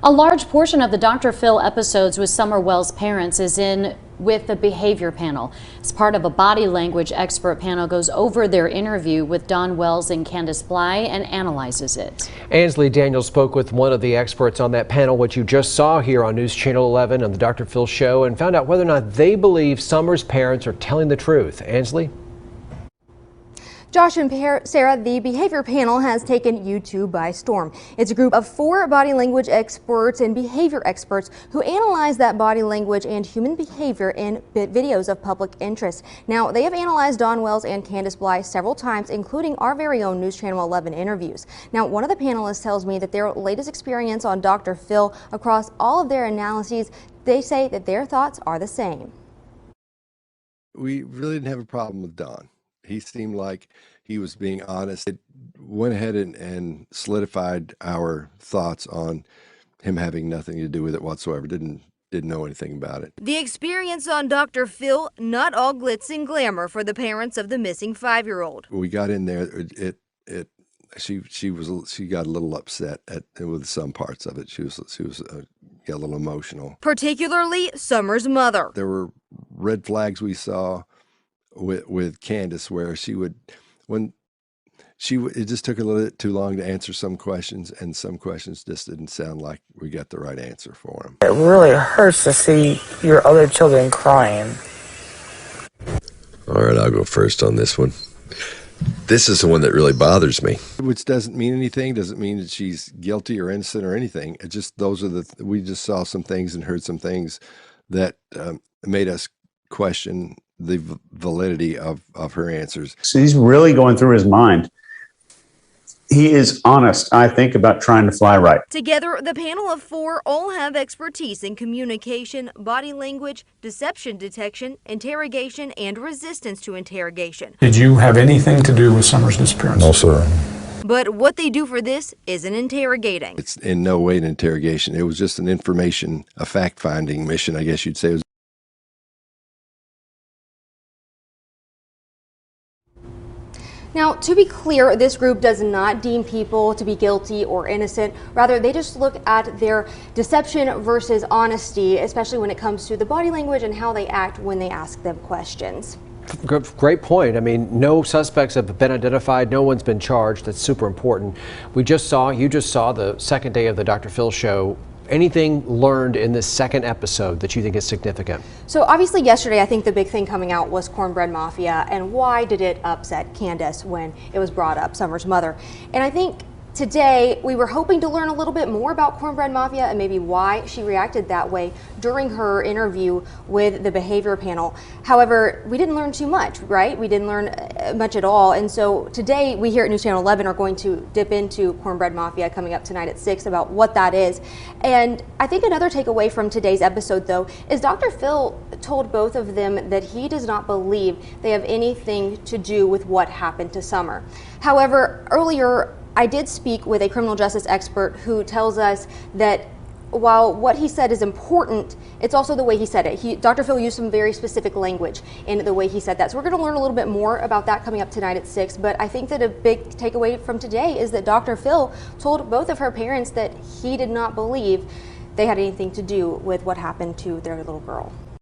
A large portion of the Dr. Phil episodes with Summer Wells' parents is in with the behavior panel. As part of a body language expert panel goes over their interview with Don Wells and Candus Bly and analyzes it. Ansley Daniels spoke with one of the experts on that panel, which you just saw here on News Channel 11 on the Dr. Phil show, and found out whether or not they believe Summer's parents are telling the truth. Ansley? Josh and Sarah, the behavior panel has taken YouTube by storm. It's a group of 4 body language experts and behavior experts who analyze that body language and human behavior in videos of public interest. Now, they have analyzed Don Wells and Candus Bly several times, including our very own News Channel 11 interviews. Now, one of the panelists tells me that their latest experience on Dr. Phil across all of their analyses, they say that their thoughts are the same. We really didn't have a problem with Don. He seemed like he was being honest. It went ahead and solidified our thoughts on him having nothing to do with it whatsoever. Didn't know anything about it. The experience on Dr. Phil, not all glitz and glamour for the parents of the missing 5-year-old. We got in there. She got a little upset with some parts of it. She was got a little emotional. Particularly Summer's mother. There were red flags we saw with Candus, where it just took a little bit too long to answer some questions, and some questions just didn't sound like we got the right answer for them. It really hurts to see your other children crying. All right, I'll go first on this one. This is the one that really bothers me. Which doesn't mean anything, doesn't mean that she's guilty or innocent or anything. It just, we just saw some things and heard some things that made us question the validity of her answers. So he's really going through his mind. He is honest, I think, about trying to fly right. Together, the panel of 4 all have expertise in communication, body language, deception detection, interrogation, and resistance to interrogation. Did you have anything to do with Summer's disappearance? No, sir. But what they do for this isn't interrogating. It's in no way an interrogation. It was just an information, a fact-finding mission, I guess you'd say. Now, to be clear, this group does not deem people to be guilty or innocent. Rather, they just look at their deception versus honesty, especially when it comes to the body language and how they act when they ask them questions. Great point. I mean, no suspects have been identified. No one's been charged. That's super important. You just saw the second day of the Dr. Phil show. Anything learned in this second episode that you think is significant? So obviously yesterday, I think the big thing coming out was Cornbread Mafia, and why did it upset Candus when it was brought up, Summer's mother. And I think today we were hoping to learn a little bit more about Cornbread Mafia and maybe why she reacted that way during her interview with the behavior panel. However, we didn't learn too much, right? We didn't learn much at all. And so today we here at News Channel 11 are going to dip into Cornbread Mafia coming up tonight at 6 about what that is. And I think another takeaway from today's episode, though, is Dr. Phil told both of them that he does not believe they have anything to do with what happened to Summer. However, earlier I did speak with a criminal justice expert who tells us that while what he said is important, it's also the way he said it. Dr. Phil used some very specific language in the way he said that. So we're going to learn a little bit more about that coming up tonight at 6. But I think that a big takeaway from today is that Dr. Phil told both of her parents that he did not believe they had anything to do with what happened to their little girl.